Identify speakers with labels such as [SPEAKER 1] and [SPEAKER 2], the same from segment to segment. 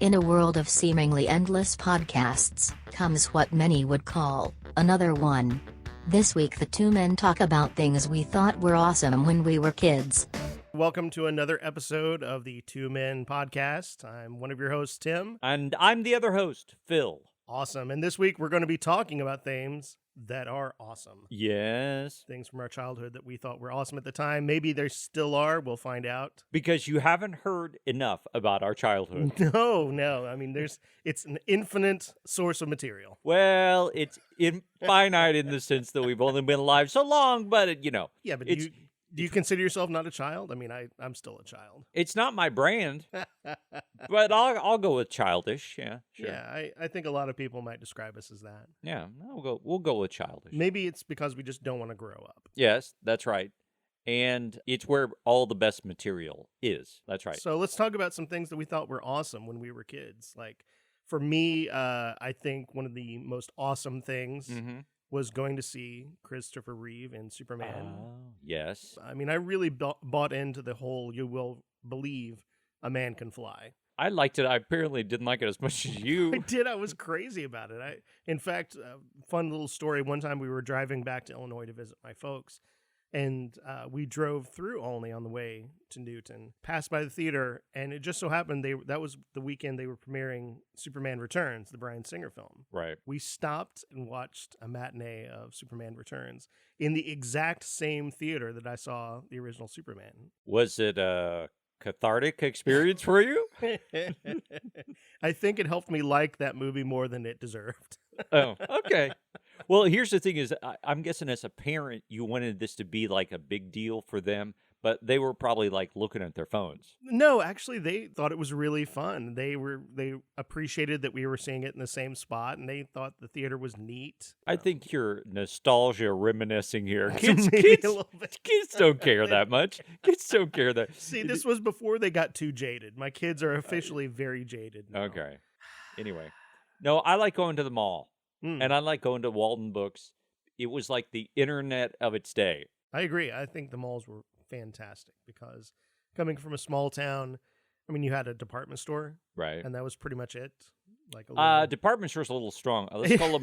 [SPEAKER 1] In a world of seemingly endless podcasts, comes what many would call another one. This week the two men talk about things we thought were awesome when we were kids.
[SPEAKER 2] Welcome to another episode of the Two M.E.N podcast. I'm one of your hosts, Tim.
[SPEAKER 3] And I'm the other host, Phil.
[SPEAKER 2] Awesome. And this week we're going to be talking about things that are awesome.
[SPEAKER 3] Yes.
[SPEAKER 2] Things from our childhood that we thought were awesome at the time. Maybe there still are. We'll find out.
[SPEAKER 3] Because you haven't heard enough about our childhood.
[SPEAKER 2] No. I mean, it's an infinite source of material.
[SPEAKER 3] Well, it's infinite in the sense that we've only been alive so long, but,
[SPEAKER 2] Yeah, but do you consider yourself not a child? I mean, I'm still a child.
[SPEAKER 3] It's not my brand, but I'll go with childish. Yeah, sure.
[SPEAKER 2] Yeah, I think a lot of people might describe us as that.
[SPEAKER 3] Yeah, we'll go with childish.
[SPEAKER 2] Maybe it's because we just don't want to grow up.
[SPEAKER 3] Yes, that's right. And it's where all the best material is. That's right.
[SPEAKER 2] So let's talk about some things that we thought were awesome when we were kids. Like, for me, I think one of the most awesome things was going to see Christopher Reeve in Superman.
[SPEAKER 3] Yes.
[SPEAKER 2] I mean, I really bought into the whole "you will believe a man can fly."
[SPEAKER 3] I liked it. I apparently didn't like it as much as you.
[SPEAKER 2] I did. I was crazy about it. In fact, fun little story. One time we were driving back to Illinois to visit my folks, and we drove through Olney on the way to Newton, passed by the theater, and it just so happened that was the weekend they were premiering Superman Returns, the Bryan Singer film.
[SPEAKER 3] Right.
[SPEAKER 2] We stopped and watched a matinee of Superman Returns in the exact same theater that I saw the original Superman.
[SPEAKER 3] Was it a cathartic experience for you?
[SPEAKER 2] I think it helped me like that movie more than it deserved.
[SPEAKER 3] Oh, okay. Well, here's the thing is, I'm guessing as a parent, you wanted this to be like a big deal for them, but they were probably like looking at their phones.
[SPEAKER 2] No, actually, they thought it was really fun. They appreciated that we were seeing it in the same spot, and they thought the theater was neat.
[SPEAKER 3] I think you're nostalgia reminiscing here.
[SPEAKER 2] Maybe a little bit.
[SPEAKER 3] Kids don't care that much. Kids don't care that.
[SPEAKER 2] See, this was before they got too jaded. My kids are officially very jaded now.
[SPEAKER 3] Okay. Anyway. No, I like going to the mall. And I like going to Walden Books. It was like the internet of its day.
[SPEAKER 2] I agree. I think the malls were fantastic because coming from a small town, I mean, you had a department store,
[SPEAKER 3] right?
[SPEAKER 2] And that was pretty much it. Like a
[SPEAKER 3] department store's a little strong. Let's call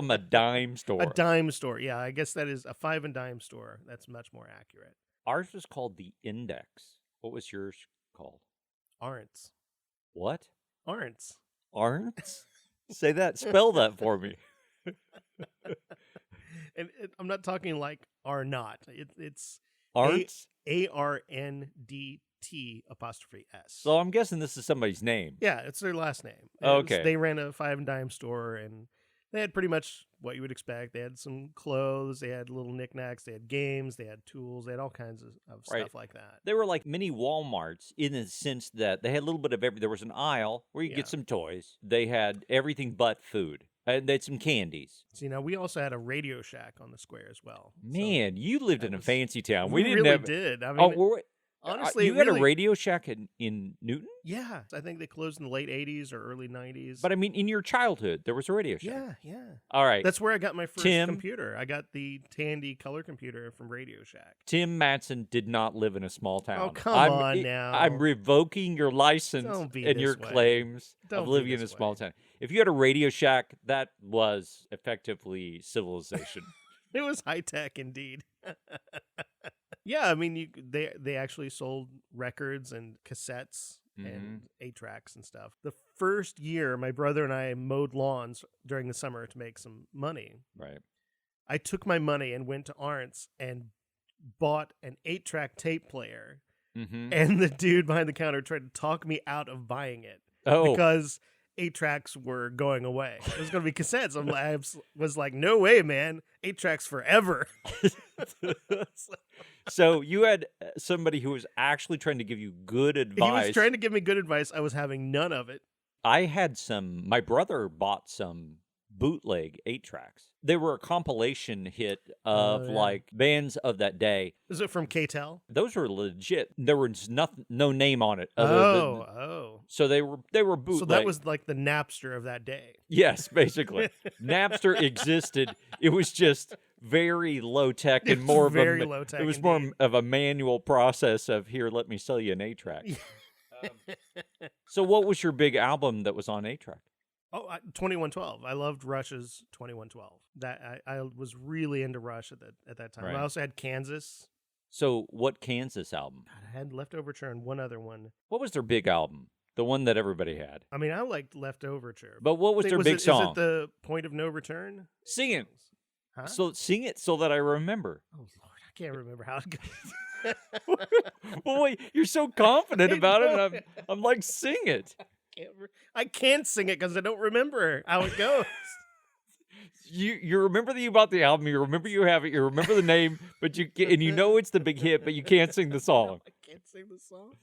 [SPEAKER 3] them a dime store.
[SPEAKER 2] A dime store, yeah. I guess that is a 5 and dime store. That's much more accurate.
[SPEAKER 3] Ours was called the Index. What was yours called?
[SPEAKER 2] Aren't.
[SPEAKER 3] What?
[SPEAKER 2] Aren't.
[SPEAKER 3] Say that. Spell that for me.
[SPEAKER 2] And I'm not talking like are not. It's
[SPEAKER 3] Arndt?
[SPEAKER 2] ARNDT''S.
[SPEAKER 3] So I'm guessing this is somebody's name.
[SPEAKER 2] Yeah, it's their last name.
[SPEAKER 3] Okay.
[SPEAKER 2] They ran a 5 and dime store, and they had pretty much what you would expect. They had some clothes, they had little knickknacks, they had games, they had tools, they had all kinds of stuff like that.
[SPEAKER 3] They were like mini Walmarts in the sense that they had a little bit of everything. There was an aisle where you could get some toys. They had everything but food. And they had some candies.
[SPEAKER 2] See, now we also had a Radio Shack on the square as well.
[SPEAKER 3] Man, so you lived in a fancy town.
[SPEAKER 2] We
[SPEAKER 3] didn't
[SPEAKER 2] really did. I mean, honestly,
[SPEAKER 3] you had a Radio Shack in Newton?
[SPEAKER 2] Yeah, I think they closed in the late 80s or early 90s.
[SPEAKER 3] But I mean, in your childhood, there was a Radio Shack.
[SPEAKER 2] Yeah.
[SPEAKER 3] All right.
[SPEAKER 2] That's where I got my first computer. I got the Tandy color computer from Radio Shack.
[SPEAKER 3] Tim Matson did not live in a small town.
[SPEAKER 2] Oh, come on now.
[SPEAKER 3] I'm revoking your license and your claims of living in a small town. If you had a Radio Shack, that was effectively civilization.
[SPEAKER 2] It was high tech indeed. Yeah, I mean, they actually sold records and cassettes and 8-tracks and stuff. The first year, my brother and I mowed lawns during the summer to make some money.
[SPEAKER 3] Right.
[SPEAKER 2] I took my money and went to Arndt's and bought an 8-track tape player. And the dude behind the counter tried to talk me out of buying it.
[SPEAKER 3] Oh.
[SPEAKER 2] Because 8-tracks were going away. It was going to be cassettes. I was like, no way, man. 8-tracks forever.
[SPEAKER 3] So you had somebody who was actually trying to give you good advice.
[SPEAKER 2] He was trying to give me good advice. I was having none of it.
[SPEAKER 3] I had my brother bought some bootleg 8-tracks. They were a compilation hit of like bands of that day.
[SPEAKER 2] Is it from K-Tel?
[SPEAKER 3] Those were legit. There was no name on it. So they were bootleg.
[SPEAKER 2] So that was like the Napster of that day.
[SPEAKER 3] Yes, basically. Napster existed. It was just very low tech and more of
[SPEAKER 2] low tech.
[SPEAKER 3] It was more of a manual process of here. Let me sell you an 8-track. So what was your big album that was on 8-track?
[SPEAKER 2] 2112. I loved Rush's 2112. That I was really into Rush at that time.
[SPEAKER 3] Right.
[SPEAKER 2] I also had Kansas.
[SPEAKER 3] So what Kansas album?
[SPEAKER 2] God, I had Leftoverture and one other one.
[SPEAKER 3] What was their big album? The one that everybody had.
[SPEAKER 2] I mean, I liked Leftoverture.
[SPEAKER 3] But what was their big song?
[SPEAKER 2] Is it the Point of No Return?
[SPEAKER 3] Sing it.
[SPEAKER 2] Huh?
[SPEAKER 3] So sing it so that I remember.
[SPEAKER 2] Oh Lord, I can't remember how it goes.
[SPEAKER 3] Well, wait, you're so confident about it.
[SPEAKER 2] know.
[SPEAKER 3] And I'm like, sing it.
[SPEAKER 2] I can't sing it because I don't remember how it goes.
[SPEAKER 3] You remember that you bought the album. You remember you have it. You remember the name, but you know it's the big hit, but you can't sing the song.
[SPEAKER 2] I can't sing the song.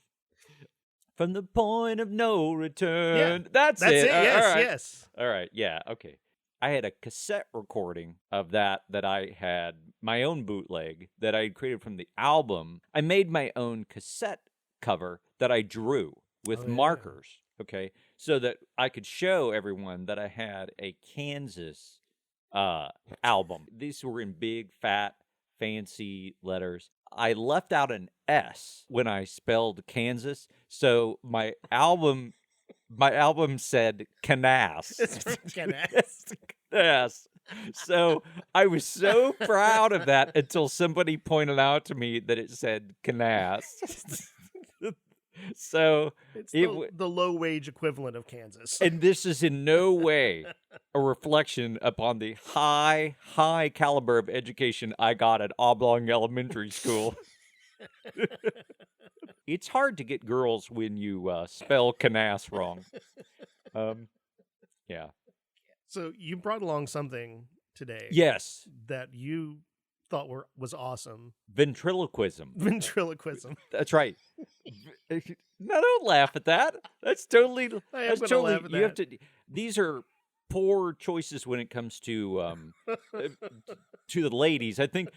[SPEAKER 3] From the point of no return. Yeah, that's it.
[SPEAKER 2] Yes,
[SPEAKER 3] all right.
[SPEAKER 2] yes.
[SPEAKER 3] All right. Yeah. Okay. I had a cassette recording of that I had my own bootleg that I had created from the album. I made my own cassette cover that I drew with markers. Okay. So that I could show everyone that I had a Kansas album. These were in big, fat, fancy letters. I left out an S when I spelled Kansas. So my album said Canas.
[SPEAKER 2] It's from Canas.
[SPEAKER 3] Yes. So I was so proud of that until somebody pointed out to me that it said Canas. So
[SPEAKER 2] it's the low-wage equivalent of Kansas.
[SPEAKER 3] And this is in no way a reflection upon the high caliber of education I got at Oblong Elementary School. It's hard to get girls when you spell Canas wrong. Yeah.
[SPEAKER 2] So you brought along something today.
[SPEAKER 3] Yes.
[SPEAKER 2] That you thought was awesome.
[SPEAKER 3] Ventriloquism.
[SPEAKER 2] Ventriloquism.
[SPEAKER 3] That's right. No, don't laugh at that. That's totally.
[SPEAKER 2] Laugh at that.
[SPEAKER 3] You have to. These are poor choices when it comes to the ladies. I think,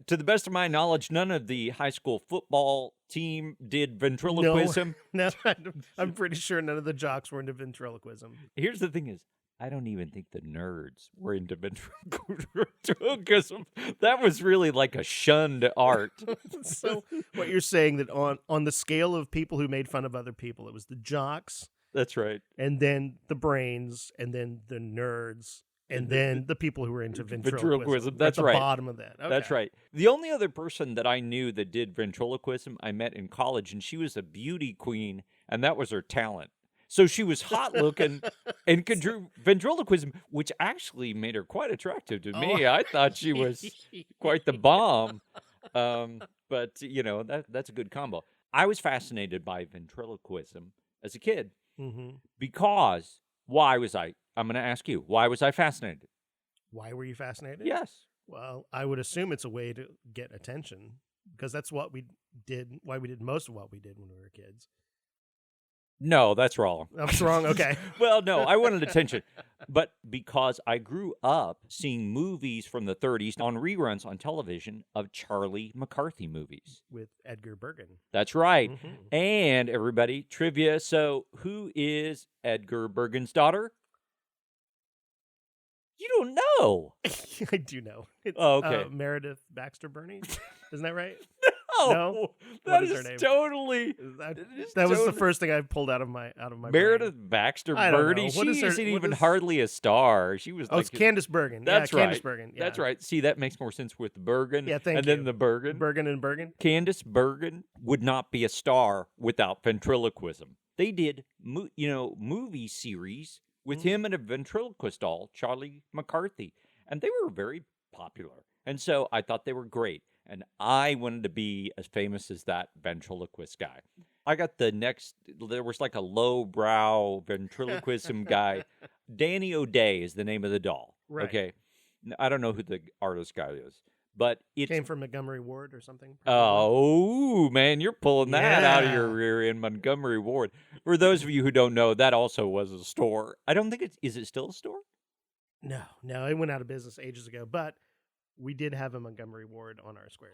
[SPEAKER 3] to the best of my knowledge, none of the high school football team did ventriloquism.
[SPEAKER 2] No, I'm pretty sure none of the jocks were into ventriloquism.
[SPEAKER 3] Here's the thing: is I don't even think the nerds were into ventriloquism. That was really like a shunned art.
[SPEAKER 2] So what you're saying that on the scale of people who made fun of other people, it was the jocks.
[SPEAKER 3] That's right.
[SPEAKER 2] And then the brains, and then the nerds, and then the people who were into ventriloquism.
[SPEAKER 3] That's
[SPEAKER 2] at
[SPEAKER 3] right.
[SPEAKER 2] The bottom of that. Okay.
[SPEAKER 3] That's right. The only other person that I knew that did ventriloquism I met in college, and she was a beauty queen, and that was her talent. So she was hot looking and could do ventriloquism, which actually made her quite attractive to me. I thought she was quite the bomb. But that's a good combo. I was fascinated by ventriloquism as a kid because I'm going to ask you, why was I fascinated?
[SPEAKER 2] Why were you fascinated?
[SPEAKER 3] Yes.
[SPEAKER 2] Well, I would assume it's a way to get attention because that's what we did. Why we did most of what we did when we were kids.
[SPEAKER 3] No, that's wrong.
[SPEAKER 2] That's wrong. Okay.
[SPEAKER 3] Well, no, I wanted attention. But because I grew up seeing movies from the 30s on reruns on television of Charlie McCarthy movies.
[SPEAKER 2] With Edgar Bergen.
[SPEAKER 3] That's right. Mm-hmm. And everybody, trivia. So who is Edgar Bergen's daughter? You don't know.
[SPEAKER 2] I do know. It's,
[SPEAKER 3] okay.
[SPEAKER 2] Meredith Baxter Burney. Isn't that right?
[SPEAKER 3] No, that is totally.
[SPEAKER 2] That was the first thing I pulled out of my
[SPEAKER 3] Meredith
[SPEAKER 2] brain.
[SPEAKER 3] Baxter Burney. She isn't even hardly a star. She was.
[SPEAKER 2] It's Candace Bergen.
[SPEAKER 3] That's right.
[SPEAKER 2] Candace Bergen. Yeah.
[SPEAKER 3] That's right. See, that makes more sense with Bergen.
[SPEAKER 2] Yeah, thank you.
[SPEAKER 3] And then the Bergen.
[SPEAKER 2] Bergen and Bergen.
[SPEAKER 3] Candace Bergen would not be a star without ventriloquism. They did, movie series with him and a ventriloquist doll, Charlie McCarthy, and they were very popular. And so I thought they were great. And I wanted to be as famous as that ventriloquist guy. I got there was like a lowbrow ventriloquism guy. Danny O'Day is the name of the doll.
[SPEAKER 2] Right.
[SPEAKER 3] Okay. I don't know who the artist guy is, but it
[SPEAKER 2] came from Montgomery Ward or something.
[SPEAKER 3] Oh, man, you're pulling that out of your rear end, Montgomery Ward. For those of you who don't know, that also was a store. I don't think is it still a store?
[SPEAKER 2] No, it went out of business ages ago, but we did have a Montgomery Ward on our square.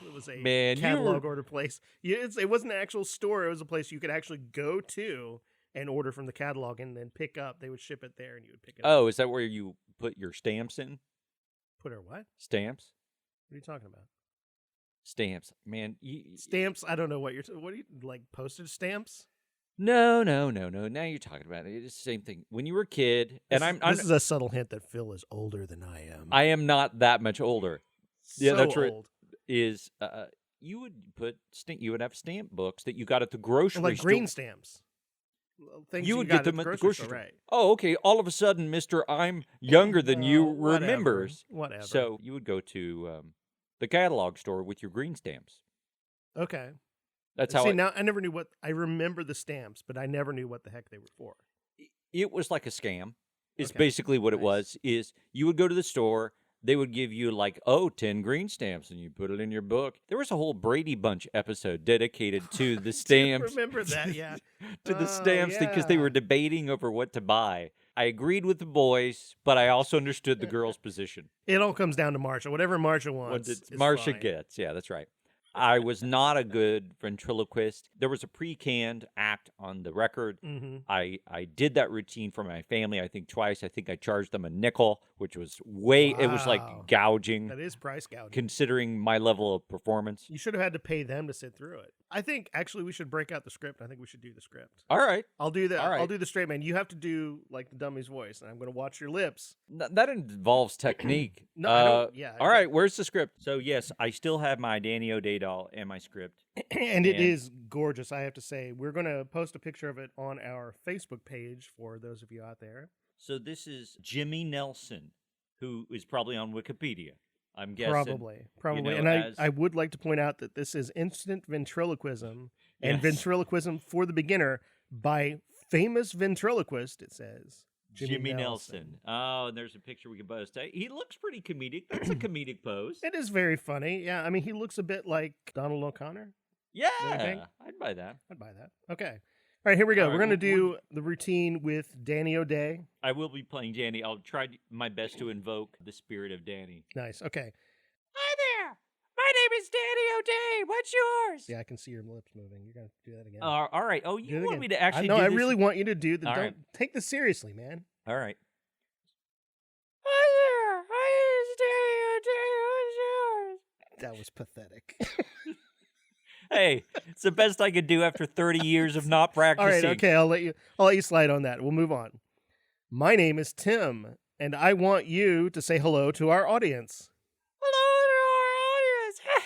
[SPEAKER 2] It was a catalog order place. It wasn't an actual store. It was a place you could actually go to and order from the catalog and then pick up. They would ship it there and you would pick it up.
[SPEAKER 3] Oh, is that where you put your stamps in?
[SPEAKER 2] Put our what?
[SPEAKER 3] Stamps?
[SPEAKER 2] What are you talking about?
[SPEAKER 3] Stamps. Man.
[SPEAKER 2] Stamps? I don't know what you're... What are you... Like postage stamps?
[SPEAKER 3] No. Now you're talking about it. It's the same thing. When you were a kid, and
[SPEAKER 2] This is a subtle hint that Phil is older than I am.
[SPEAKER 3] I am not that much older. The
[SPEAKER 2] so
[SPEAKER 3] other truth
[SPEAKER 2] old.
[SPEAKER 3] is, you would you would have stamp books that you got at the grocery
[SPEAKER 2] Like
[SPEAKER 3] store.
[SPEAKER 2] green stamps. Things
[SPEAKER 3] You would
[SPEAKER 2] got
[SPEAKER 3] get them
[SPEAKER 2] at
[SPEAKER 3] at the grocery store.
[SPEAKER 2] right?
[SPEAKER 3] Oh, okay. All of a sudden, Mister, I'm younger than you
[SPEAKER 2] Whatever,
[SPEAKER 3] remembers.
[SPEAKER 2] Whatever.
[SPEAKER 3] So you would go to the catalog store with your green stamps.
[SPEAKER 2] Okay.
[SPEAKER 3] That's how.
[SPEAKER 2] See, now I never knew what. I remember the stamps, but I never knew what the heck they were for.
[SPEAKER 3] It was like a scam. It's
[SPEAKER 2] Okay.
[SPEAKER 3] basically what it
[SPEAKER 2] Nice.
[SPEAKER 3] was. Is you would go to the store. They would give you like 10 green stamps, and you put it in your book. There was a whole Brady Bunch episode dedicated to the stamps.
[SPEAKER 2] Remember that? Yeah.
[SPEAKER 3] To the stamps because they
[SPEAKER 2] yeah.
[SPEAKER 3] were debating over what to buy. I agreed with the boys, but I also understood the girls' position.
[SPEAKER 2] It all comes down to Marsha. Whatever Marsha wants,
[SPEAKER 3] What
[SPEAKER 2] is
[SPEAKER 3] Marcia
[SPEAKER 2] fine.
[SPEAKER 3] gets. Yeah, that's right. I was not a good ventriloquist. There was a pre-canned act on the record.
[SPEAKER 2] Mm-hmm.
[SPEAKER 3] I did that routine for my family, I think twice. I think I charged them a nickel, which was it was like
[SPEAKER 2] Wow.
[SPEAKER 3] gouging,
[SPEAKER 2] That is price gouging.
[SPEAKER 3] considering my level of performance.
[SPEAKER 2] You should have had to pay them to sit through it. I think actually we should break out the script. I think we should do the script.
[SPEAKER 3] All right.
[SPEAKER 2] I'll do that.
[SPEAKER 3] All right.
[SPEAKER 2] I'll do the straight man. You have to do like the dummy's voice, and I'm going to watch your lips.
[SPEAKER 3] That involves technique.
[SPEAKER 2] No, I don't. Yeah.
[SPEAKER 3] All right, where's the script? So, yes, I still have my Danny O'Day doll and my script.
[SPEAKER 2] And it
[SPEAKER 3] And-
[SPEAKER 2] is gorgeous, I have to say. We're going to post a picture of it on our Facebook page for those of you out there.
[SPEAKER 3] So, this is Jimmy Nelson, who is probably on Wikipedia, I'm guessing.
[SPEAKER 2] Probably.
[SPEAKER 3] know,
[SPEAKER 2] And
[SPEAKER 3] as-
[SPEAKER 2] I would like to point out that this is instant ventriloquism and
[SPEAKER 3] Yes.
[SPEAKER 2] ventriloquism for the beginner by famous ventriloquist, it says.
[SPEAKER 3] Jimmy Nelson. Oh, and there's a picture we can post. He looks pretty comedic. That's a comedic pose.
[SPEAKER 2] It is very funny. Yeah, I mean, he looks a bit like Donald O'Connor.
[SPEAKER 3] Yeah,
[SPEAKER 2] think?
[SPEAKER 3] I'd buy that.
[SPEAKER 2] I'd buy that. Okay. All right, here we go.
[SPEAKER 3] All
[SPEAKER 2] We're
[SPEAKER 3] right,
[SPEAKER 2] going to do the routine with Danny O'Day.
[SPEAKER 3] I will be playing Danny. I'll try my best to invoke the spirit of Danny.
[SPEAKER 2] Nice. Okay.
[SPEAKER 3] Hi there. My name is Danny O'Day. What's yours?
[SPEAKER 2] Yeah, I can see your lips moving. You're going to do that again.
[SPEAKER 3] All right. Oh,
[SPEAKER 2] Do
[SPEAKER 3] you
[SPEAKER 2] it
[SPEAKER 3] want
[SPEAKER 2] again.
[SPEAKER 3] me to actually
[SPEAKER 2] No,
[SPEAKER 3] do
[SPEAKER 2] I
[SPEAKER 3] this?
[SPEAKER 2] really want you to do the.
[SPEAKER 3] All
[SPEAKER 2] Don't
[SPEAKER 3] right.
[SPEAKER 2] take this seriously, man.
[SPEAKER 3] All right.
[SPEAKER 2] That was pathetic.
[SPEAKER 3] Hey, it's the best I could do after 30 years of not
[SPEAKER 2] All
[SPEAKER 3] practicing.
[SPEAKER 2] right, okay, I'll let you slide on that. We'll move on. My name is Tim, and I want you to say hello to our audience.
[SPEAKER 3] Hello to our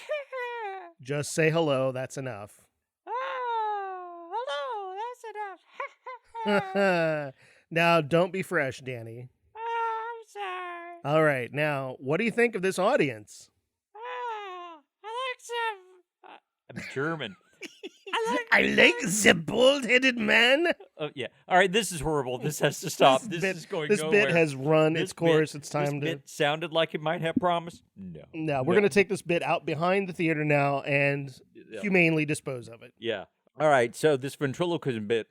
[SPEAKER 3] audience.
[SPEAKER 2] Just say hello, that's enough.
[SPEAKER 3] Hello, that's enough.
[SPEAKER 2] Now, don't be fresh, Danny.
[SPEAKER 3] I'm sorry.
[SPEAKER 2] All right, now, what do you think of this audience?
[SPEAKER 3] I like some. I'm German.
[SPEAKER 2] I like the bald-headed man.
[SPEAKER 3] Oh yeah. All right. This is horrible. This has to stop. This is going
[SPEAKER 2] This
[SPEAKER 3] nowhere.
[SPEAKER 2] bit has run
[SPEAKER 3] This
[SPEAKER 2] its course.
[SPEAKER 3] bit-
[SPEAKER 2] It's time
[SPEAKER 3] this
[SPEAKER 2] to.
[SPEAKER 3] bit sounded like it might have promise. No.
[SPEAKER 2] No, we're going to take this bit out behind the theater now and
[SPEAKER 3] Yeah.
[SPEAKER 2] humanely dispose of it.
[SPEAKER 3] Yeah. All right. So this ventriloquism bit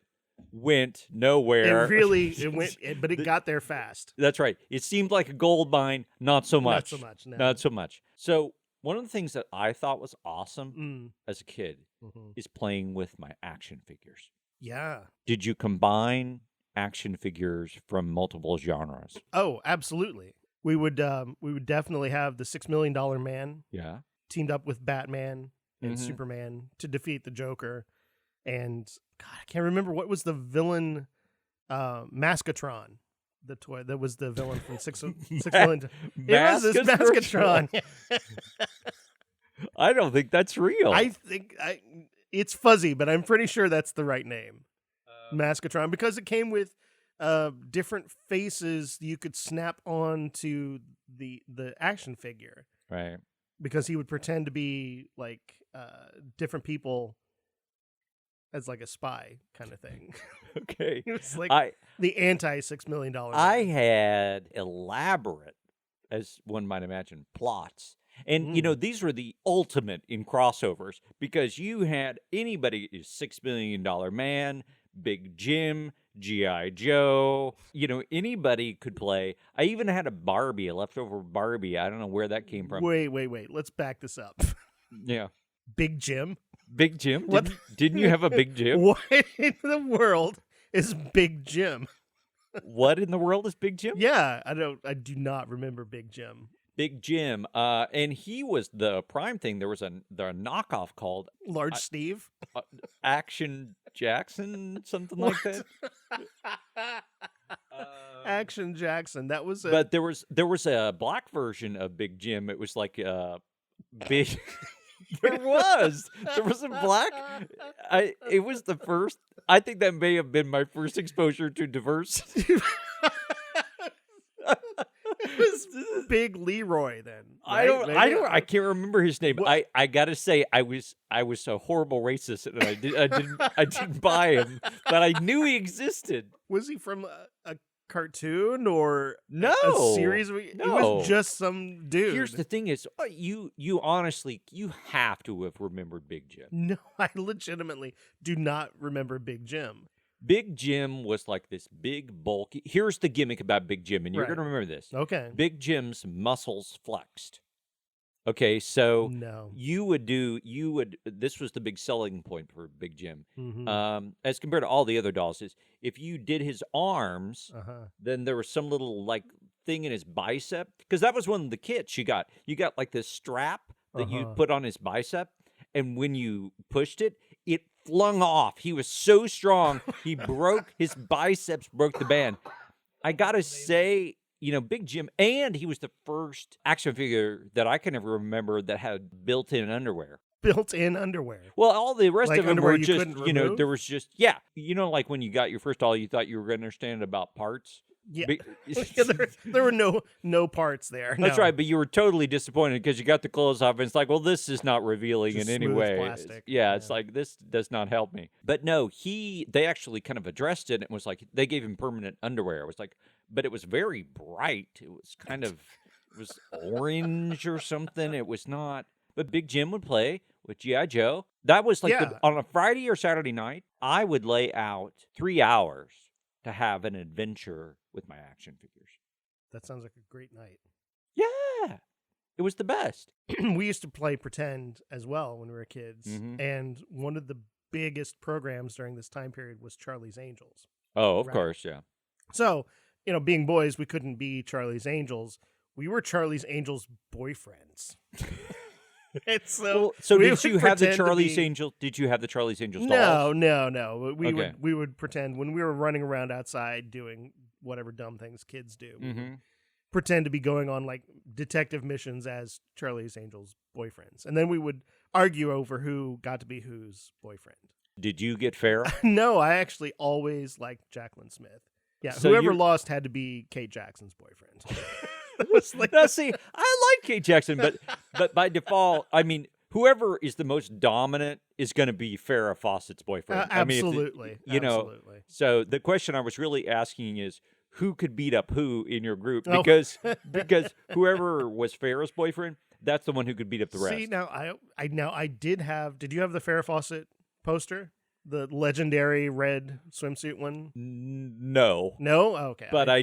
[SPEAKER 3] went nowhere.
[SPEAKER 2] It went, but it got there fast.
[SPEAKER 3] That's right. It seemed like a gold mine. Not so much.
[SPEAKER 2] Not so much. No.
[SPEAKER 3] Not so much. So one of the things that I thought was awesome
[SPEAKER 2] Mm.
[SPEAKER 3] as a kid
[SPEAKER 2] Mhm.
[SPEAKER 3] is playing with my action figures.
[SPEAKER 2] Yeah.
[SPEAKER 3] Did you combine action figures from multiple genres?
[SPEAKER 2] Oh, absolutely. We would definitely have the $6 Million Man
[SPEAKER 3] Yeah.
[SPEAKER 2] teamed up with Batman and
[SPEAKER 3] Mhm.
[SPEAKER 2] Superman to defeat the Joker. And God, I can't remember what was the villain, Maskatron, the toy that was the villain from Six Million. It was this Maskatron.
[SPEAKER 3] I don't think that's real.
[SPEAKER 2] I think it's fuzzy, but I'm pretty sure that's the right name, Maskatron, because it came with different faces you could snap on to the action figure,
[SPEAKER 3] right.
[SPEAKER 2] because he would pretend to be like different people as like a spy kind of thing.
[SPEAKER 3] Okay.
[SPEAKER 2] It was like
[SPEAKER 3] I
[SPEAKER 2] the anti $6 million.
[SPEAKER 3] I had elaborate, as one might imagine, plots. And, you know, these were the ultimate in crossovers because you had anybody is $6 million Man, Big Jim, G.I. Joe, you know, anybody could play. I even had a Barbie, a leftover Barbie. I don't know where that came from.
[SPEAKER 2] Wait. Let's back this up.
[SPEAKER 3] Yeah.
[SPEAKER 2] Big Jim.
[SPEAKER 3] Big Jim?
[SPEAKER 2] What?
[SPEAKER 3] Didn't you have a Big Jim?
[SPEAKER 2] What in the world is Big Jim?
[SPEAKER 3] What in the world is Big Jim?
[SPEAKER 2] Yeah, I do not remember Big Jim.
[SPEAKER 3] Big Jim. And he was the prime thing. There was the knockoff called
[SPEAKER 2] Large Steve.
[SPEAKER 3] Action Jackson, something like that.
[SPEAKER 2] Action Jackson. That was.
[SPEAKER 3] But there was a black version of Big Jim. It was like big. There was a black. It was the first. I think that may have been my first exposure to diversity.
[SPEAKER 2] It was Big Leroy then. Right?
[SPEAKER 3] I can't remember his name. What? I gotta say I was a horrible racist and I didn't buy him, but I knew he existed.
[SPEAKER 2] Was he from a cartoon or
[SPEAKER 3] a
[SPEAKER 2] series?
[SPEAKER 3] No.
[SPEAKER 2] He was just some dude.
[SPEAKER 3] Here's the thing: is you honestly have to have remembered Big Jim.
[SPEAKER 2] No, I legitimately do not remember Big Jim.
[SPEAKER 3] Big Jim was like this big, bulky. Here's the gimmick about Big Jim, and you're going to remember this.
[SPEAKER 2] Okay.
[SPEAKER 3] Big Jim's muscles flexed. Okay, so
[SPEAKER 2] no.
[SPEAKER 3] This was the big selling point for Big Jim.
[SPEAKER 2] Mm-hmm.
[SPEAKER 3] As compared to all the other dolls, is if you did his arms, then there was some little like thing in his bicep. Because that was one of the kits you got. You got like this strap that you put on his bicep, and when you pushed it, it flung off. He was so strong, he broke his biceps, broke the band. I gotta say, Big Jim, and he was the first action figure that I can ever remember that had built-in underwear.
[SPEAKER 2] Built-in underwear.
[SPEAKER 3] Well, all the rest of them were just, there was just, like when you got your first doll, you thought you were going to understand about parts.
[SPEAKER 2] Yeah, there were no parts there.
[SPEAKER 3] That's right, but you were totally disappointed because you got the clothes off, and it's like, well, this is not revealing
[SPEAKER 2] just
[SPEAKER 3] in any way.
[SPEAKER 2] Plastic.
[SPEAKER 3] It's like, this does not help me. But no, they actually kind of addressed it, and it was like, they gave him permanent underwear. It was like, but it was very bright. It was it was orange or something. It was not, but Big Jim would play with G.I. Joe. That was like on a Friday or Saturday night, I would lay out 3 hours to have an adventure with my action figures.
[SPEAKER 2] That sounds like a great night.
[SPEAKER 3] Yeah. It was the best.
[SPEAKER 2] We used to play pretend as well when we were kids.
[SPEAKER 3] Mm-hmm.
[SPEAKER 2] And one of the biggest programs during this time period was Charlie's Angels.
[SPEAKER 3] Oh, of course, yeah.
[SPEAKER 2] So, being boys, we couldn't be Charlie's Angels. We were Charlie's Angels' boyfriends. So
[SPEAKER 3] did you have the Charlie's Angels? Did you have the Charlie's Angels dolls?
[SPEAKER 2] No. We would pretend when we were running around outside doing whatever dumb things kids do. We would pretend to be going on like detective missions as Charlie's Angels' boyfriends, and then we would argue over who got to be whose boyfriend.
[SPEAKER 3] Did you get Farrah?
[SPEAKER 2] No, I actually always liked Jacqueline Smith. Yeah, so whoever lost had to be Kate Jackson's boyfriend.
[SPEAKER 3] Now, see, I like Kate Jackson, but by default, I mean, whoever is the most dominant is going to be Farrah Fawcett's boyfriend.
[SPEAKER 2] Absolutely.
[SPEAKER 3] Absolutely. So the question I was really asking is, who could beat up who in your group? Because whoever was Farrah's boyfriend, that's the one who could beat up the rest.
[SPEAKER 2] See, now I did have. Did you have the Farrah Fawcett poster? The legendary red swimsuit one?
[SPEAKER 3] No.
[SPEAKER 2] No? Okay.
[SPEAKER 3] But I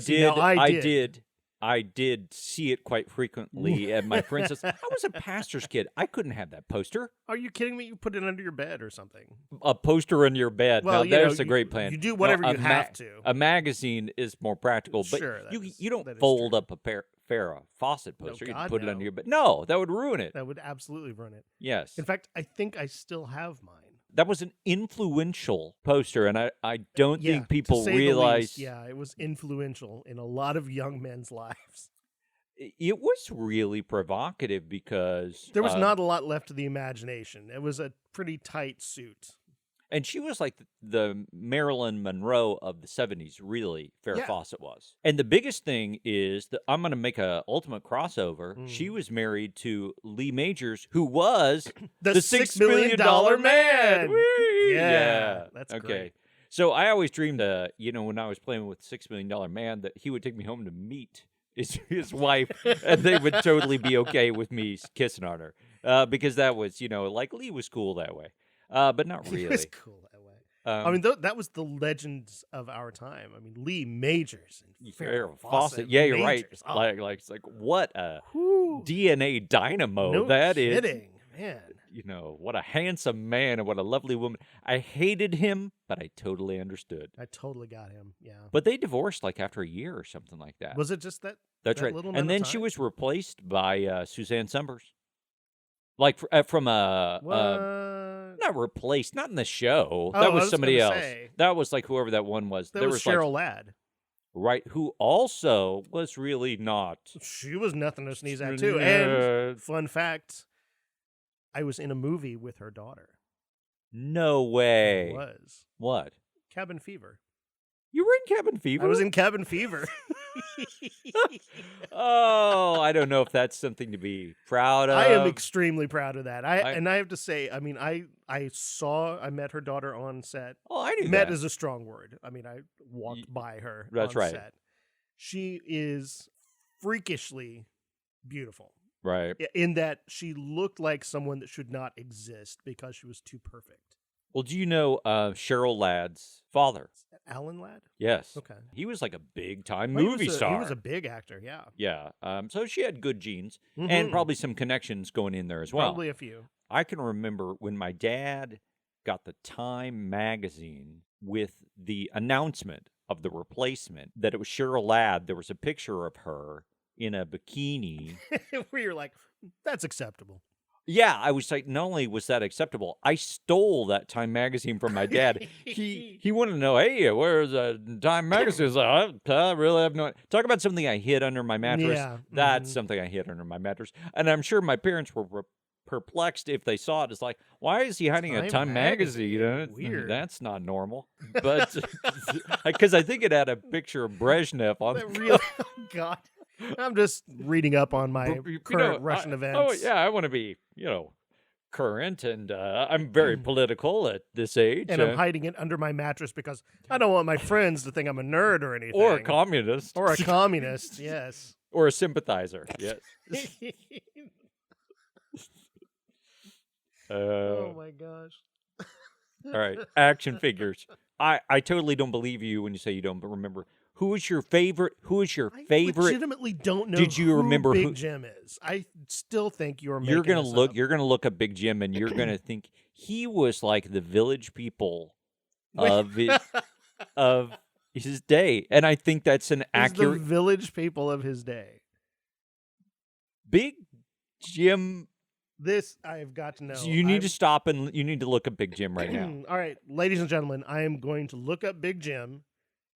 [SPEAKER 3] did see it quite frequently at my friends' house. I was a pastor's kid. I couldn't have that poster.
[SPEAKER 2] Are you kidding me? You put it under your bed or something.
[SPEAKER 3] A poster under your bed.
[SPEAKER 2] Well,
[SPEAKER 3] now, there's a great plan.
[SPEAKER 2] You do whatever you have to.
[SPEAKER 3] A magazine is more practical, but
[SPEAKER 2] sure,
[SPEAKER 3] you don't fold up a Farrah Fawcett poster. You put it under your bed. No, that would ruin it.
[SPEAKER 2] That would absolutely ruin it.
[SPEAKER 3] Yes.
[SPEAKER 2] In fact, I think I still have mine.
[SPEAKER 3] That was an influential poster, and I don't think people realize.
[SPEAKER 2] Yeah, it was influential in a lot of young men's lives.
[SPEAKER 3] It was really provocative because
[SPEAKER 2] there was not a lot left of the imagination. It was a pretty tight suit.
[SPEAKER 3] And she was like the Marilyn Monroe of the 70s, really, Farrah Fawcett was. And the biggest thing is that I'm going to make an ultimate crossover. She was married to Lee Majors, who was
[SPEAKER 2] the $6 million man.
[SPEAKER 3] Yeah,
[SPEAKER 2] that's great.
[SPEAKER 3] So I always dreamed, when I was playing with $6 Million Man, that he would take me home to meet his wife, and they would totally be okay with me kissing on her. Because that was, like Lee was cool that way. But not really.
[SPEAKER 2] He was cool that way. That was the legends of our time. I mean, Lee Majors and Farrah Fawcett.
[SPEAKER 3] Yeah, you're
[SPEAKER 2] Majors.
[SPEAKER 3] right.
[SPEAKER 2] Oh.
[SPEAKER 3] It's like what a DNA dynamo
[SPEAKER 2] no
[SPEAKER 3] that
[SPEAKER 2] kidding,
[SPEAKER 3] is.
[SPEAKER 2] Man.
[SPEAKER 3] What a handsome man and what a lovely woman. I hated him, but I totally understood.
[SPEAKER 2] I totally got him. Yeah.
[SPEAKER 3] But they divorced like after a year or something like that.
[SPEAKER 2] Was it just that?
[SPEAKER 3] That's
[SPEAKER 2] that
[SPEAKER 3] right.
[SPEAKER 2] Little
[SPEAKER 3] and then
[SPEAKER 2] time?
[SPEAKER 3] she was replaced by Suzanne Summers. Like from a
[SPEAKER 2] What?
[SPEAKER 3] not replaced, not in the show.
[SPEAKER 2] Oh,
[SPEAKER 3] That
[SPEAKER 2] I
[SPEAKER 3] was
[SPEAKER 2] was
[SPEAKER 3] somebody
[SPEAKER 2] gonna
[SPEAKER 3] else.
[SPEAKER 2] say.
[SPEAKER 3] That was like whoever that one was.
[SPEAKER 2] That
[SPEAKER 3] There
[SPEAKER 2] was
[SPEAKER 3] like,
[SPEAKER 2] Cheryl Ladd.
[SPEAKER 3] right, who also was really not.
[SPEAKER 2] She was nothing to sneeze at, too. And fun fact, I was in a movie with her daughter.
[SPEAKER 3] No
[SPEAKER 2] I
[SPEAKER 3] way.
[SPEAKER 2] was.
[SPEAKER 3] What?
[SPEAKER 2] Cabin Fever.
[SPEAKER 3] You were in Cabin Fever?
[SPEAKER 2] I was in Cabin Fever.
[SPEAKER 3] Oh, I don't know if that's something to be proud of.
[SPEAKER 2] I am extremely proud of that. And I have to say, I mean, I met her daughter on set.
[SPEAKER 3] Oh, I knew
[SPEAKER 2] Met
[SPEAKER 3] that.
[SPEAKER 2] is a strong word. I mean, I walked by her
[SPEAKER 3] That's
[SPEAKER 2] on
[SPEAKER 3] right.
[SPEAKER 2] set. She is freakishly beautiful.
[SPEAKER 3] Right.
[SPEAKER 2] In that she looked like someone that should not exist because she was too perfect.
[SPEAKER 3] Well, do you know Cheryl Ladd's father?
[SPEAKER 2] Alan Ladd?
[SPEAKER 3] Yes.
[SPEAKER 2] Okay.
[SPEAKER 3] He was like a big-time
[SPEAKER 2] Well,
[SPEAKER 3] movie star.
[SPEAKER 2] He was a big actor, yeah.
[SPEAKER 3] Yeah. So she had good genes and
[SPEAKER 2] Mhm.
[SPEAKER 3] probably some connections going in there as well.
[SPEAKER 2] Probably a few.
[SPEAKER 3] I can remember when my dad got the Time magazine with the announcement of the replacement that it was Cheryl Ladd. There was a picture of her in a bikini.
[SPEAKER 2] Where you're like, that's acceptable.
[SPEAKER 3] Yeah, I was like, not only was that acceptable, I stole that Time magazine from my dad. He wanted to know, hey, where's Time magazine? I was like, I really have no. Talk about something I hid under my mattress.
[SPEAKER 2] Yeah.
[SPEAKER 3] That's something I hid under my mattress, and I'm sure my parents were perplexed if they saw it. It's like, why is he hiding a Time magazine?
[SPEAKER 2] Weird.
[SPEAKER 3] That's not normal. But because I think it had a picture of Brezhnev on.
[SPEAKER 2] That really, oh, God. I'm just reading up on my current Russian events.
[SPEAKER 3] Oh, yeah, I want to be, current, and I'm very political at this age.
[SPEAKER 2] And I'm hiding it under my mattress because I don't want my friends to think I'm a nerd or anything.
[SPEAKER 3] Or a communist.
[SPEAKER 2] Or a communist, yes.
[SPEAKER 3] Or a sympathizer, yes.
[SPEAKER 2] Oh, my gosh.
[SPEAKER 3] All right, action figures. I totally don't believe you when you say you don't remember. Who is your favorite?
[SPEAKER 2] I legitimately don't know
[SPEAKER 3] Did you remember
[SPEAKER 2] Big Jim is. I still think you're making
[SPEAKER 3] You're gonna
[SPEAKER 2] this
[SPEAKER 3] look.
[SPEAKER 2] up.
[SPEAKER 3] You're gonna look up Big Jim, and you're gonna think he was like the Village People of his day, and I think that's an accurate.
[SPEAKER 2] The Village People of his day.
[SPEAKER 3] Big Jim.
[SPEAKER 2] This I've got to know.
[SPEAKER 3] So you need to stop and you need to look up Big Jim right now.
[SPEAKER 2] All right, ladies and gentlemen, I am going to look up Big Jim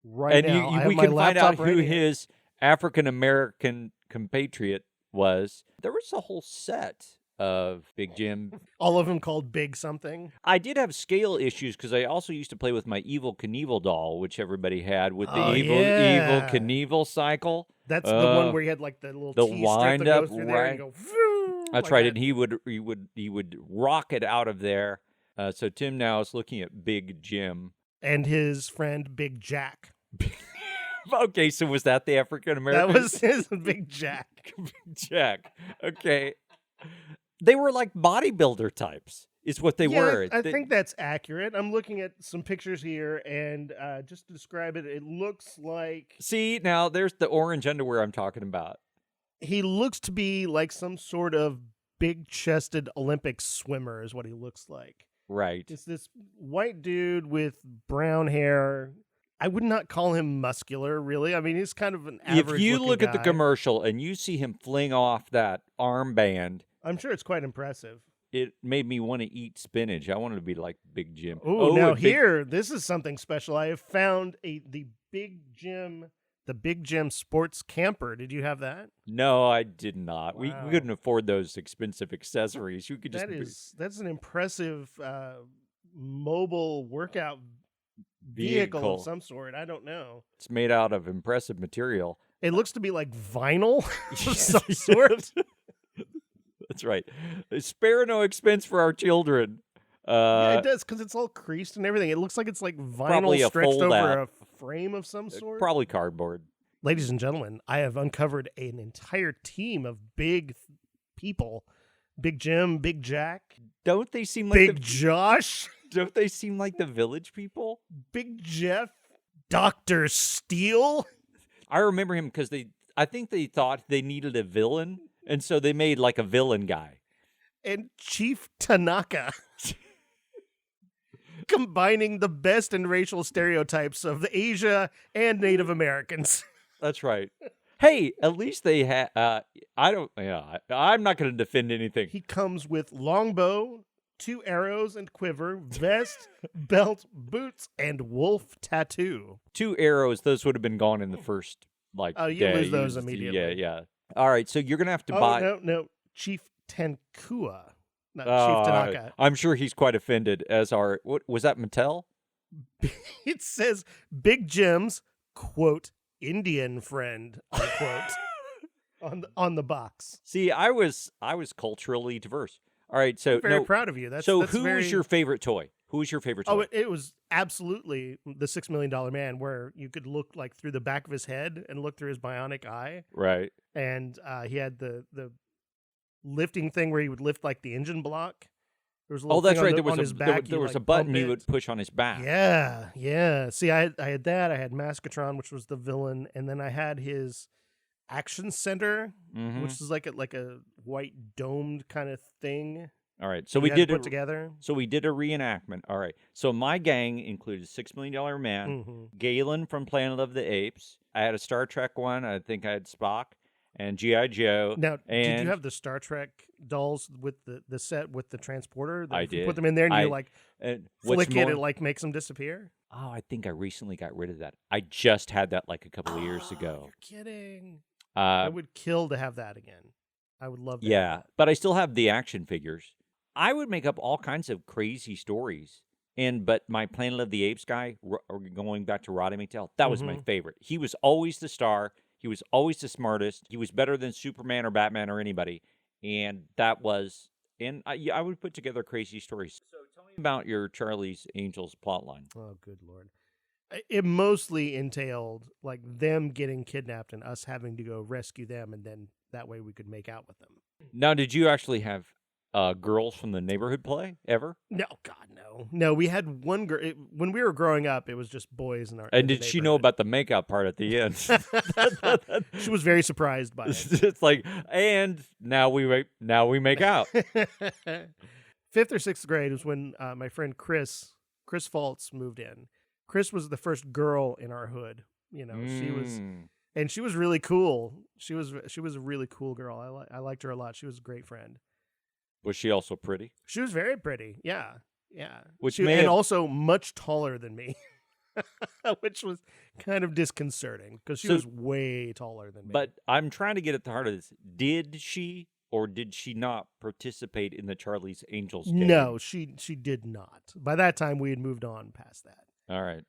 [SPEAKER 2] right now.
[SPEAKER 3] And we can find out who his African American compatriot was. There was a whole set of Big Jim.
[SPEAKER 2] All of them called Big something.
[SPEAKER 3] I did have scale issues because I also used to play with my Evil Knievel doll, which everybody had with the Evil Knievel cycle.
[SPEAKER 2] That's the one where you had like the little
[SPEAKER 3] wind
[SPEAKER 2] that
[SPEAKER 3] up,
[SPEAKER 2] goes through there and go.
[SPEAKER 3] That's
[SPEAKER 2] like
[SPEAKER 3] right,
[SPEAKER 2] that.
[SPEAKER 3] and he would rock it out of there. So Tim now is looking at Big Jim
[SPEAKER 2] and his friend Big Jack.
[SPEAKER 3] Okay, so was that the African American?
[SPEAKER 2] That was his Big Jack.
[SPEAKER 3] Big Jack. Okay, they were like bodybuilder types. Is what they were.
[SPEAKER 2] I think that's accurate. I'm looking at some pictures here, and just to describe it, it looks like.
[SPEAKER 3] See, now there's the orange underwear I'm talking about.
[SPEAKER 2] He looks to be like some sort of big-chested Olympic swimmer is what he looks like.
[SPEAKER 3] Right.
[SPEAKER 2] It's this white dude with brown hair. I would not call him muscular, really. I mean, he's kind of an average.
[SPEAKER 3] If you look at the
[SPEAKER 2] guy.
[SPEAKER 3] commercial and you see him fling off that armband,
[SPEAKER 2] I'm sure it's quite impressive.
[SPEAKER 3] It made me want to eat spinach. I wanted to be like Big Jim.
[SPEAKER 2] Ooh, now here, this is something special. I have found the Big Jim sports camper. Did you have that?
[SPEAKER 3] No, I did not.
[SPEAKER 2] Wow.
[SPEAKER 3] We couldn't afford those expensive accessories. You could just
[SPEAKER 2] that's an impressive mobile workout vehicle of some sort. I don't know.
[SPEAKER 3] It's made out of impressive material.
[SPEAKER 2] It looks to be like vinyl of some sort.
[SPEAKER 3] That's right. Spare no expense for our children.
[SPEAKER 2] Yeah, it does, because it's all creased and everything. It looks like it's like vinyl stretched over a frame of some sort.
[SPEAKER 3] Probably cardboard.
[SPEAKER 2] Ladies and gentlemen, I have uncovered an entire team of big people. Big Jim, Big Jack.
[SPEAKER 3] Don't they seem like
[SPEAKER 2] Big Josh?
[SPEAKER 3] Don't they seem like the Village People?
[SPEAKER 2] Big Jeff? Dr. Steele?
[SPEAKER 3] I remember him because I think they thought they needed a villain, and so they made like a villain guy.
[SPEAKER 2] And Chief Tanaka. Combining the best in racial stereotypes of the Asia and Native Americans.
[SPEAKER 3] That's right. Hey, at least they had. I don't. Yeah, I'm not going to defend anything.
[SPEAKER 2] He comes with longbow, 2 arrows and quiver, vest, belt, boots, and wolf tattoo.
[SPEAKER 3] 2 arrows. Those would have been gone in the first
[SPEAKER 2] You
[SPEAKER 3] day.
[SPEAKER 2] lose those immediately.
[SPEAKER 3] Yeah. All right, so you're going to have to buy.
[SPEAKER 2] No, Chief Tenkua, not Chief Tanaka.
[SPEAKER 3] I'm sure he's quite offended. As our what was that Mattel?
[SPEAKER 2] It says Big Jim's quote Indian friend unquote on the box.
[SPEAKER 3] See, I was culturally diverse. All right, so
[SPEAKER 2] I'm very proud of you. That's
[SPEAKER 3] who
[SPEAKER 2] very...
[SPEAKER 3] was your favorite toy? Who was your favorite toy?
[SPEAKER 2] It was absolutely the $6 Million Man, where you could look like through the back of his head and look through his bionic eye.
[SPEAKER 3] Right.
[SPEAKER 2] And he had the lifting thing where he would lift like the engine block. There was a little
[SPEAKER 3] that's
[SPEAKER 2] thing
[SPEAKER 3] right.
[SPEAKER 2] There
[SPEAKER 3] was a button he would push on his back.
[SPEAKER 2] Yeah. See, I had that. I had Maskatron, which was the villain, and then I had his action center, which is like a white domed kind of thing.
[SPEAKER 3] All right, so we did
[SPEAKER 2] put together.
[SPEAKER 3] So we did a reenactment. All right, so my gang included $6 Million Man, Galen from Planet of the Apes. I had a Star Trek one. I think I had Spock and G.I. Joe.
[SPEAKER 2] Now, did you have the Star Trek dolls with the set with the transporter?
[SPEAKER 3] I did.
[SPEAKER 2] You put them in there and you flick it, it makes them disappear?
[SPEAKER 3] Oh, I think I recently got rid of that. I just had that a couple of years ago.
[SPEAKER 2] You're kidding. I would kill to have that again. I would love that.
[SPEAKER 3] Yeah, but I still have the action figures. I would make up all kinds of crazy stories. But my Planet of the Apes guy, going back to Roddy McDowell, that was my favorite. He was always the star. He was always the smartest. He was better than Superman or Batman or anybody. And that was, I would put together crazy stories. So tell me about your Charlie's Angels plotline.
[SPEAKER 2] Oh, good Lord. It mostly entailed like them getting kidnapped and us having to go rescue them. And then that way we could make out with them.
[SPEAKER 3] Now, did you actually have girls from the neighborhood play ever?
[SPEAKER 2] No, God, no. No, we had one girl. When we were growing up, it was just boys in our.
[SPEAKER 3] And did she know about the makeout part at the end?
[SPEAKER 2] She was very surprised by it.
[SPEAKER 3] It's like, and now we make out.
[SPEAKER 2] 5th or 6th grade was when my friend Chris Faltz moved in. Chris was the first girl in our hood. You know, she was really cool. She was a really cool girl. I liked her a lot. She was a great friend.
[SPEAKER 3] Was she also pretty?
[SPEAKER 2] She was very pretty. Yeah.
[SPEAKER 3] And
[SPEAKER 2] also much taller than me, which was kind of disconcerting because she was way taller than me.
[SPEAKER 3] But I'm trying to get at the heart of this. Did she or did she not participate in the Charlie's Angels game?
[SPEAKER 2] No, she did not. By that time, we had moved on past that.
[SPEAKER 3] All right.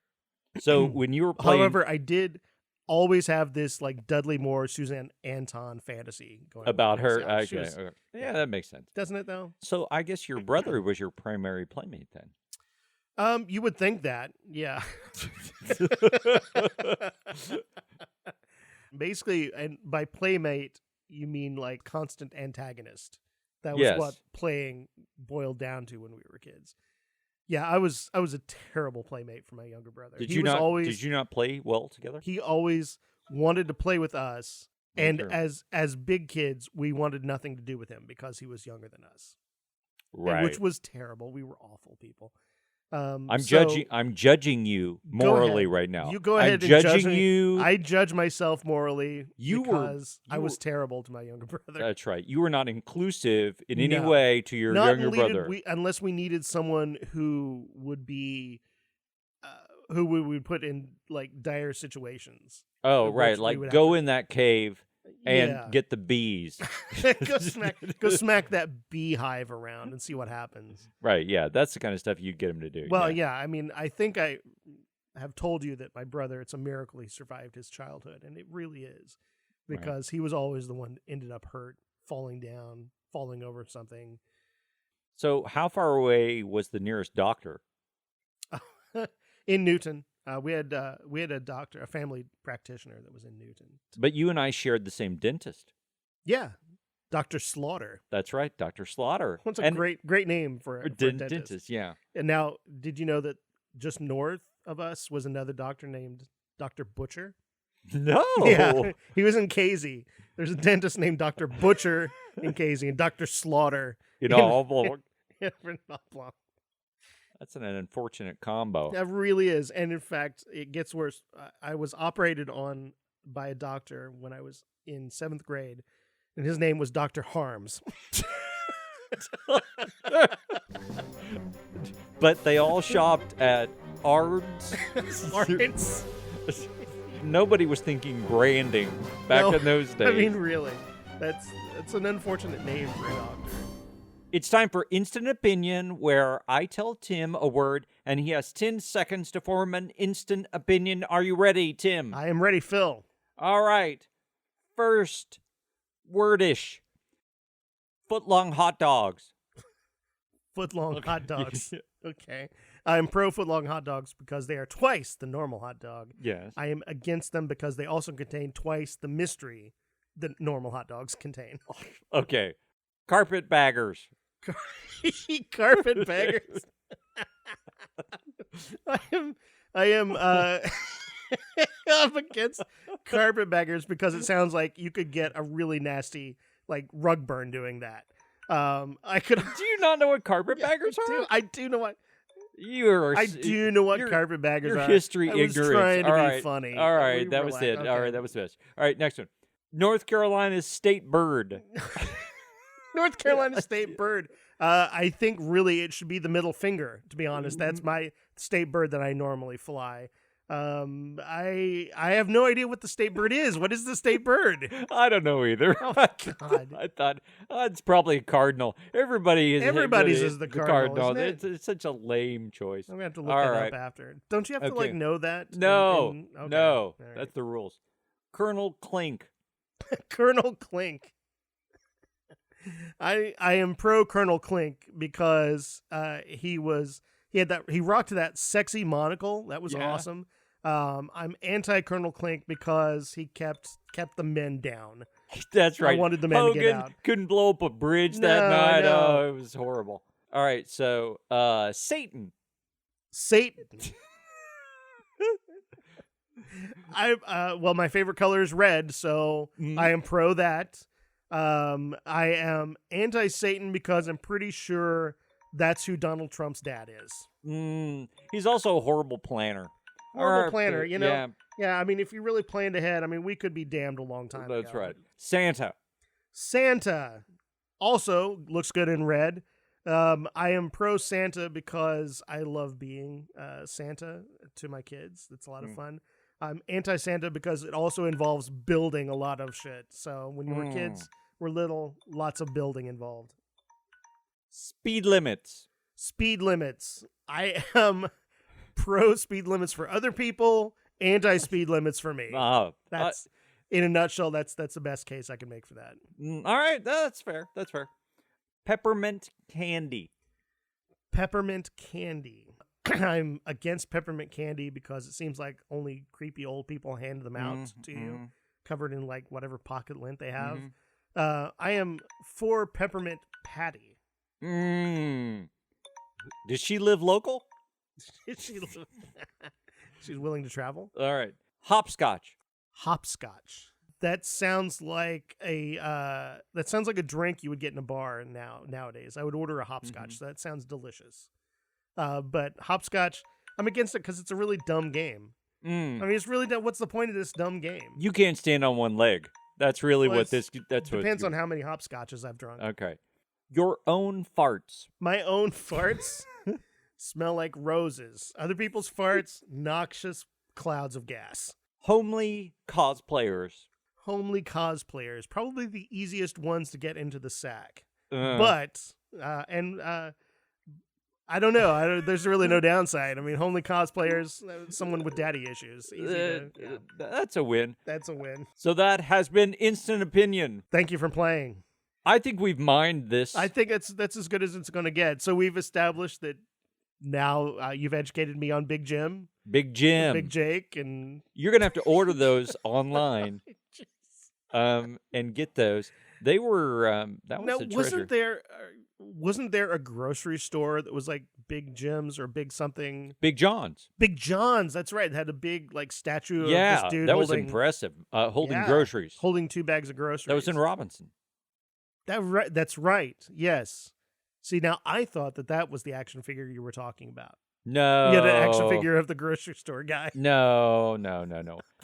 [SPEAKER 3] So when you were playing...
[SPEAKER 2] However, I did always have this like Dudley Moore, Suzanne Anton fantasy going
[SPEAKER 3] about her.
[SPEAKER 2] Okay.
[SPEAKER 3] Yeah, that makes sense.
[SPEAKER 2] Doesn't it though?
[SPEAKER 3] So I guess your brother was your primary playmate then.
[SPEAKER 2] You would think that, yeah. Basically, and by playmate, you mean like constant antagonist. That was what playing boiled down to when we were kids. Yeah, I was a terrible playmate for my younger brother.
[SPEAKER 3] Did you not play well together?
[SPEAKER 2] He always wanted to play with us, and as big kids, we wanted nothing to do with him because he was younger than us.
[SPEAKER 3] Right,
[SPEAKER 2] which was terrible. We were awful people.
[SPEAKER 3] I'm judging you morally right now.
[SPEAKER 2] You go ahead
[SPEAKER 3] and judge me.
[SPEAKER 2] I judge myself morally because I was terrible to my younger brother.
[SPEAKER 3] That's right. You were not inclusive in any way to your younger brother.
[SPEAKER 2] Unless we needed someone who would be, who we would put in like dire situations.
[SPEAKER 3] Oh, right. Like go in that cave and get the bees.
[SPEAKER 2] go smack that beehive around and see what happens.
[SPEAKER 3] Right, yeah. That's the kind of stuff you'd get him to do.
[SPEAKER 2] Well, yeah. I mean, I think I have told you that my brother, it's a miracle he survived his childhood. And it really is. Because he was always the one that ended up hurt, falling down, falling over something.
[SPEAKER 3] So how far away was the nearest doctor?
[SPEAKER 2] In Newton. We had a doctor, a family practitioner that was in Newton.
[SPEAKER 3] But you and I shared the same dentist.
[SPEAKER 2] Yeah, Dr. Slaughter.
[SPEAKER 3] That's right, Dr. Slaughter.
[SPEAKER 2] What's a great name for a dentist.
[SPEAKER 3] Yeah.
[SPEAKER 2] And now, did you know that just north of us was another doctor named Dr. Butcher?
[SPEAKER 3] No.
[SPEAKER 2] Yeah, he was in Casey. There's a dentist named Dr. Butcher in Casey and Dr. Slaughter
[SPEAKER 3] in Oblong.
[SPEAKER 2] In Oblong.
[SPEAKER 3] That's an unfortunate combo.
[SPEAKER 2] That really is. And in fact, it gets worse. I was operated on by a doctor when I was in 7th grade, and his name was Dr. Harms.
[SPEAKER 3] But they all shopped at Ard's.
[SPEAKER 2] Lawrence.
[SPEAKER 3] Nobody was thinking branding back in those days.
[SPEAKER 2] I mean, really. That's an unfortunate name for a doctor.
[SPEAKER 3] It's time for Instant Opinion, where I tell Tim a word, and he has 10 seconds to form an instant opinion. Are you ready, Tim?
[SPEAKER 2] I am ready, Phil.
[SPEAKER 3] All right. First, wordish. Foot-long hot dogs.
[SPEAKER 2] Foot-long hot dogs. Okay. I'm pro foot-long hot dogs because they are twice the normal hot dog.
[SPEAKER 3] Yes.
[SPEAKER 2] I am against them because they also contain twice the mystery that normal hot dogs contain.
[SPEAKER 3] Okay. Carpetbaggers.
[SPEAKER 2] Carpetbaggers. I am I'm against carpetbaggers because it sounds like you could get a really nasty like rug burn doing that. I could.
[SPEAKER 3] Do you not know what carpetbaggers are?
[SPEAKER 2] I do know what.
[SPEAKER 3] I
[SPEAKER 2] do know what carpetbaggers are.
[SPEAKER 3] Your history
[SPEAKER 2] ignorance.
[SPEAKER 3] ignorance.
[SPEAKER 2] Trying to be funny.
[SPEAKER 3] All right, that was it.
[SPEAKER 2] Okay.
[SPEAKER 3] All right, that was the best. All right, next one. North Carolina's state bird.
[SPEAKER 2] North Carolina state bird. I think really it should be the middle finger, to be honest. That's my state bird that I normally fly. I have no idea what the state bird is. What is the state bird?
[SPEAKER 3] I don't know either.
[SPEAKER 2] Oh my God.
[SPEAKER 3] I thought it's probably a cardinal. Everybody's
[SPEAKER 2] is the cardinal. Isn't it?
[SPEAKER 3] It's such a lame choice.
[SPEAKER 2] I'm gonna have to look that up after. Don't you have to like know that?
[SPEAKER 3] No,
[SPEAKER 2] okay.
[SPEAKER 3] no,
[SPEAKER 2] right.
[SPEAKER 3] That's the rules. Colonel Clink.
[SPEAKER 2] Colonel Clink. I am pro Colonel Clink because he rocked that sexy monocle. That was awesome. I'm anti Colonel Clink because he kept the men down.
[SPEAKER 3] That's right.
[SPEAKER 2] I wanted the men to get out.
[SPEAKER 3] Couldn't blow up a bridge that night. No. Oh, it was horrible. All right, so Satan.
[SPEAKER 2] Well, my favorite color is red, so I am pro that. I am anti-Satan because I'm pretty sure that's who Donald Trump's dad is.
[SPEAKER 3] He's also a horrible planner.
[SPEAKER 2] Horrible planner, you know? Yeah, I mean, if you really planned ahead, I mean, we could be damned a long time ago.
[SPEAKER 3] That's right. Santa.
[SPEAKER 2] Also looks good in red. I am pro Santa because I love being Santa to my kids. It's a lot of fun. I'm anti-Santa because it also involves building a lot of shit. So when you were kids, we're little, lots of building involved.
[SPEAKER 3] Speed limits. I am pro speed limits for other people, anti-speed limits for me. That's in a nutshell. That's the best case I can make for that. All right, that's fair. Peppermint candy.
[SPEAKER 2] I'm against peppermint candy because it seems like only creepy old people hand them out to you, covered in like whatever pocket lint they have. I am for peppermint patty.
[SPEAKER 3] Does she live local?
[SPEAKER 2] She's willing to travel.
[SPEAKER 3] All right. Hopscotch.
[SPEAKER 2] That sounds like a drink you would get in a bar nowadays. I would order a hopscotch. So that sounds delicious. But hopscotch, I'm against it because it's a really dumb game. I mean, it's really dumb. What's the point of this dumb game?
[SPEAKER 3] You can't stand on one leg. That's really
[SPEAKER 2] Depends on how many hopscotches I've drunk.
[SPEAKER 3] Okay. Your own farts.
[SPEAKER 2] My own farts smell like roses. Other people's farts, noxious clouds of gas.
[SPEAKER 3] Homely cosplayers.
[SPEAKER 2] Probably the easiest ones to get into the sack. But I don't know. There's really no downside. I mean, homely cosplayers, someone with daddy issues.
[SPEAKER 3] That's a win.
[SPEAKER 2] So
[SPEAKER 3] that has been Instant Opinion.
[SPEAKER 2] Thank you for playing.
[SPEAKER 3] I think we've mined this.
[SPEAKER 2] I think that's as good as it's going to get. So we've established that now you've educated me on Big Jim. Big Jake. And
[SPEAKER 3] you're going to have to order those online and get those. They were, that was a treasure.
[SPEAKER 2] Wasn't there a grocery store that was like Big Jim's or Big something?
[SPEAKER 3] Big John's.
[SPEAKER 2] That's right. It had a big like statue of this dude.
[SPEAKER 3] That was impressive. Holding groceries.
[SPEAKER 2] Holding 2 bags of groceries.
[SPEAKER 3] That was in Robinson.
[SPEAKER 2] That's right. Yes. See, now I thought that was the action figure you were talking about.
[SPEAKER 3] No.
[SPEAKER 2] You had an action figure of the grocery store guy.
[SPEAKER 3] No.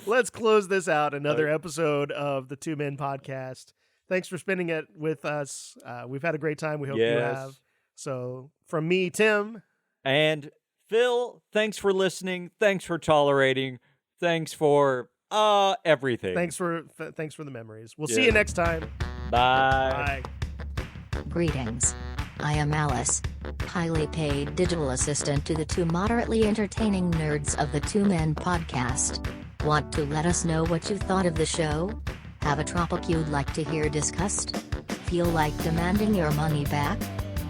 [SPEAKER 2] Let's close this out. Another episode of the Two Men podcast. Thanks for spending it with us. We've had a great time. We hope you have. So from me, Tim.
[SPEAKER 3] And Phil, thanks for listening. Thanks for tolerating. Thanks for everything.
[SPEAKER 2] Thanks for the memories. We'll see you next time.
[SPEAKER 3] Bye.
[SPEAKER 1] Greetings. I am Alice, highly paid digital assistant to the two moderately entertaining nerds of the Two Men podcast. Want to let us know what you thought of the show? Have a topic you'd like to hear discussed? Feel like demanding your money back?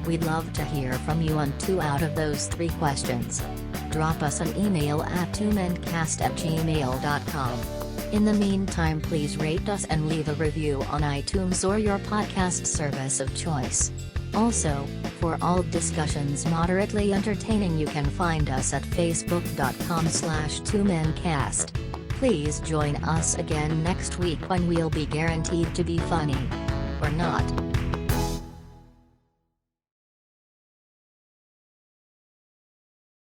[SPEAKER 1] We'd love to hear from you on 2 out of those 3 questions. Drop us an email at twomencast@gmail.com. In the meantime, please rate us and leave a review on iTunes or your podcast service of choice. Also, for all discussions moderately entertaining, you can find us at facebook.com/twomencast. Please join us again next week when we'll be guaranteed to be funny. Or not.